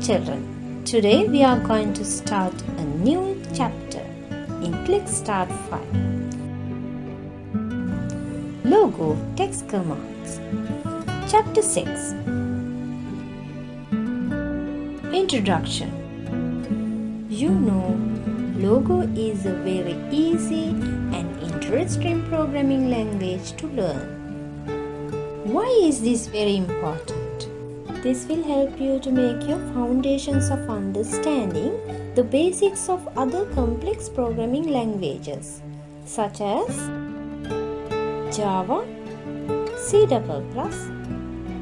children, today we are going to start a new chapter in Click Start 5. Logo Text Commands. Chapter 6. Introduction. You know, Logo is a very easy and interesting programming language to learn. Why is this very important? This will help you to make your foundations of understanding the basics of other complex programming languages such as Java, C++,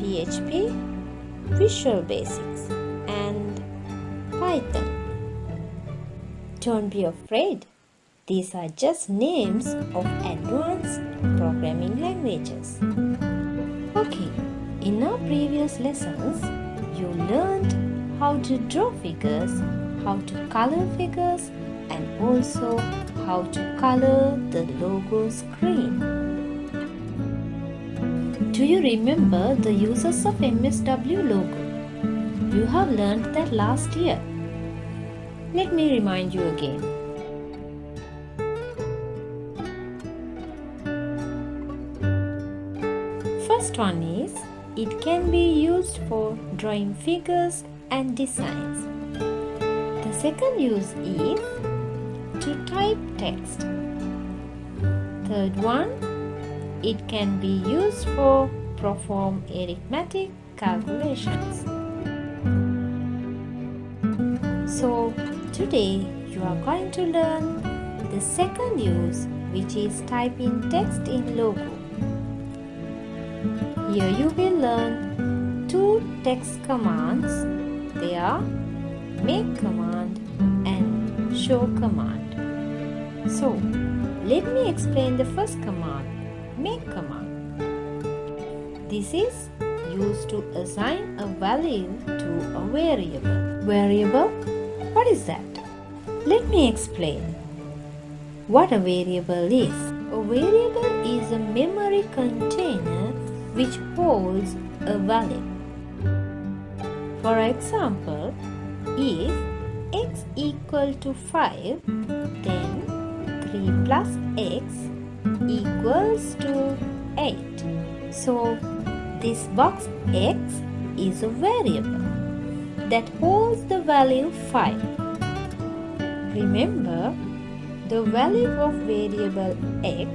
PHP, Visual Basics, and Python. Don't be afraid. These are just names of advanced programming languages. Okay. In our previous lessons, you learned how to draw figures, how to color figures, and also how to color the logo screen. Do you remember the uses of MSW logo? You have learned that last year. Let me remind you again. First one is, it can be used for drawing figures and designs. The second use is to type text. Third one, it can be used for perform arithmetic calculations. So today you are going to learn the second use, which is typing text in logo. Here you will learn two text commands. They are make command and show command. So, let me explain the first command, make command. This is used to assign a value to a variable. Variable? What is that? Let me explain what a variable is. A variable is a memory container which holds a value. For example, if x equal to 5, then 3 plus x equals to 8. So, this box x is a variable that holds the value 5. Remember, the value of variable x,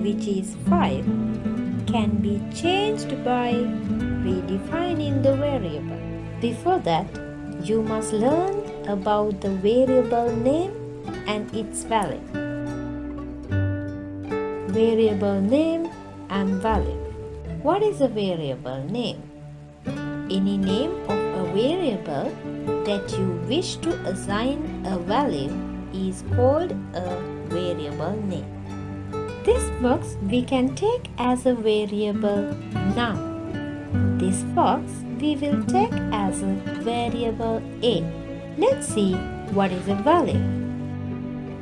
which is 5, can be changed by redefining the variable. Before that, you must learn about the variable name and its value. Variable name and value. What is a variable name? Any name of a variable that you wish to assign a value is called a variable name. This box we can take as a variable noun. This box we will take as a variable A. Let's see what is a value.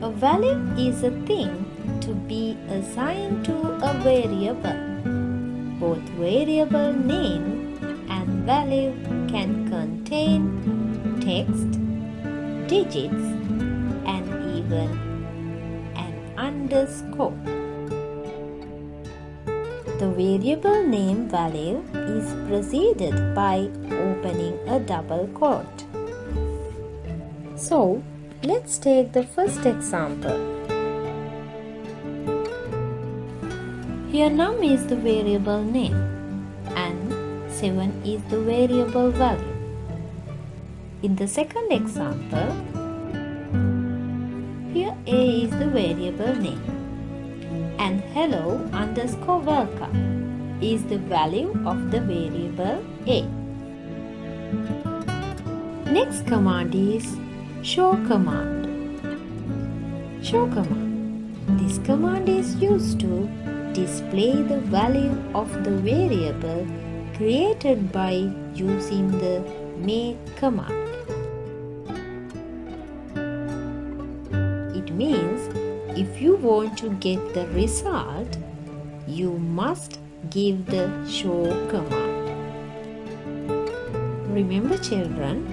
A value is a thing to be assigned to a variable. Both variable name and value can contain text, digits, and even an underscore. The variable name value is preceded by opening a double quote. So, let's take the first example. Here num is the variable name and 7 is the variable value. In the second example, here A is the variable name and hello underscore welcome is the value of the variable A. Next command is show command. Show command. This command is used to display the value of the variable created by using the make command. It means if you want to get the result, you must give the show command. Remember children,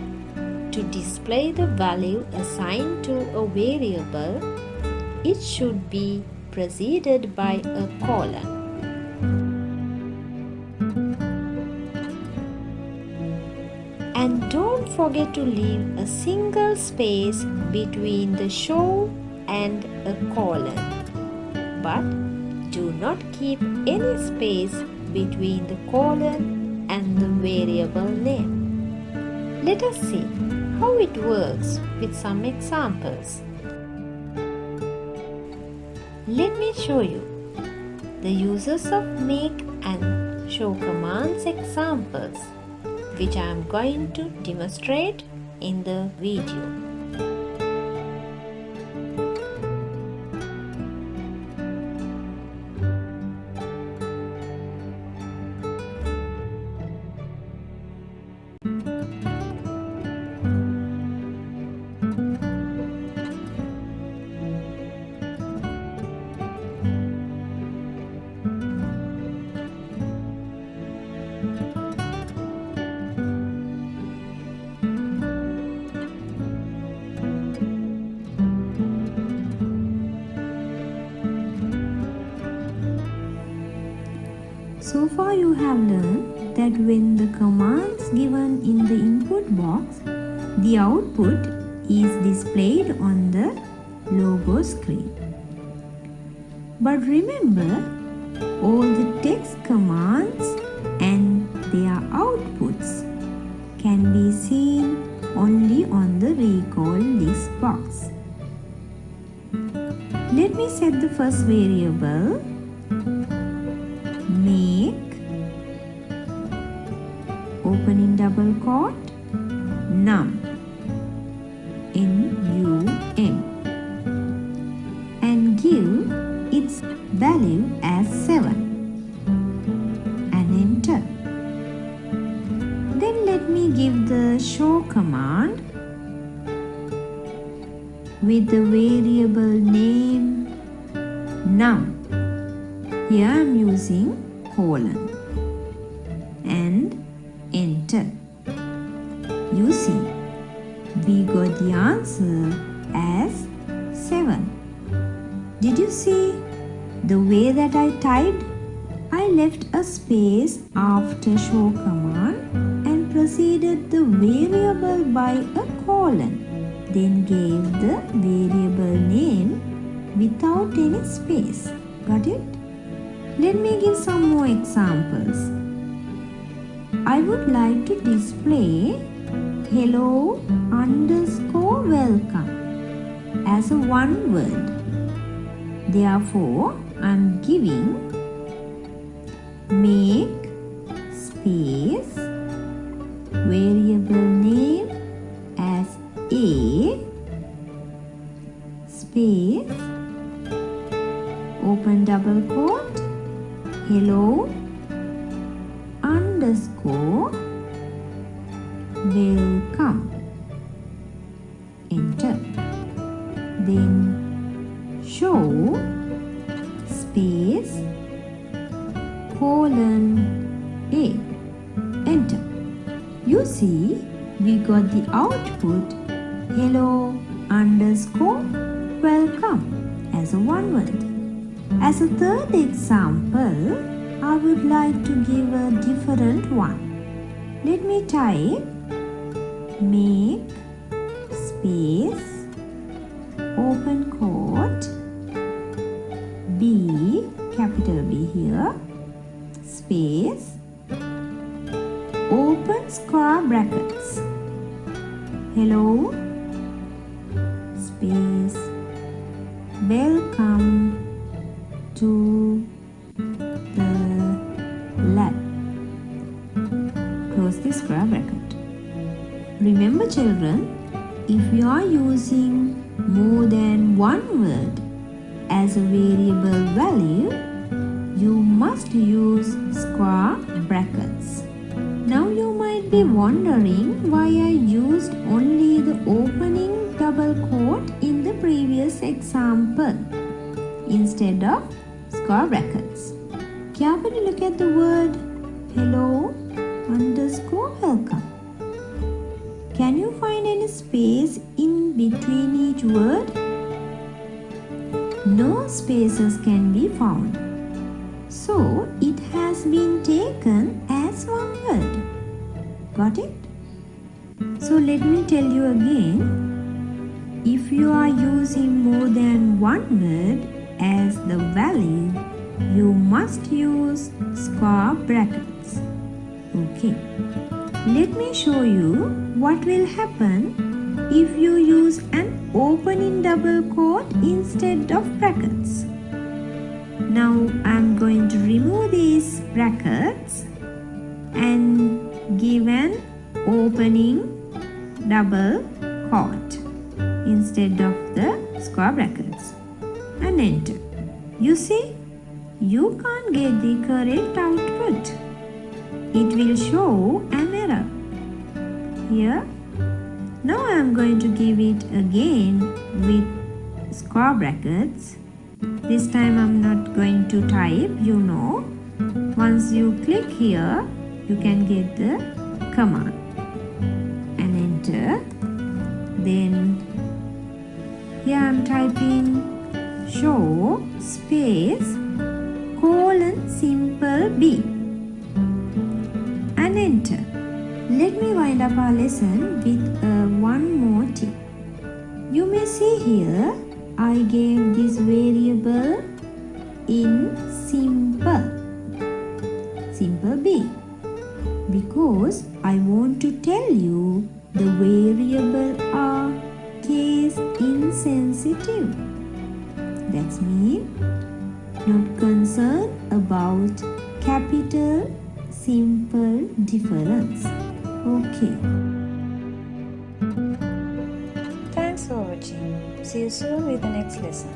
to display the value assigned to a variable, it should be preceded by a colon. And don't forget to leave a single space between the show and a colon. But do not keep any space between the colon and the variable name. Let us see how it works with some examples. Let me show you the uses of make and show commands examples, which I am going to demonstrate in the video. So far you have learned that when the commands given in the input box, the output is displayed on the logo screen. But remember, all the text commands and their outputs can be seen only on the recall list box. Let me set the first variable, make, opening double quote, num, N-U-M, and give its value as 7 and enter. Then let me give the show command with the variable name num. Here I am using colon and enter. You see, we got the answer as 7. Did you see the way that I typed? I left a space after show command and preceded the variable by a colon, then gave the variable name without any space. Got it? Let me give some more examples. I would like to display hello underscore welcome as a one word. Therefore, I am giving make space variable name as a space open double quote hello underscore welcome. Enter. Then show space colon a. Enter. You see, we got the output hello underscore welcome as a one word. As a third example, I would like to give a different one. Let me type make space open quote B, capital B here, space open square brackets hello space welcome to the lab. Close the square bracket. Remember children, if you are using more than one word as a variable value, you must use square brackets. Now you might be wondering why I used only the opening double quote in the previous example instead of square brackets. Carefully look at the word hello underscore welcome. Can you find any space in between each word? No spaces can be found. So it has been taken as one word. Got it? So let me tell you again. If you are using more than one word as the value, you must use square brackets. Okay. Let me show you what will happen if you use an opening double quote instead of brackets. Now I am going to remove these brackets and give an opening double quote instead of the square brackets and enter. You see, you can't get the correct output. It will show an error. Here, now I am going to give it again with square brackets. This time I am not going to type, you know. Once you click here, you can get the command and enter. Then here I am typing show space colon simple B and enter. Let me wind up our lesson with one more tip. You may see here I gave this variable in simple B because I want to tell you the variable are case insensitive. That's mean not concerned about capital simple difference. Okay. Thanks for watching. See you soon with the next lesson.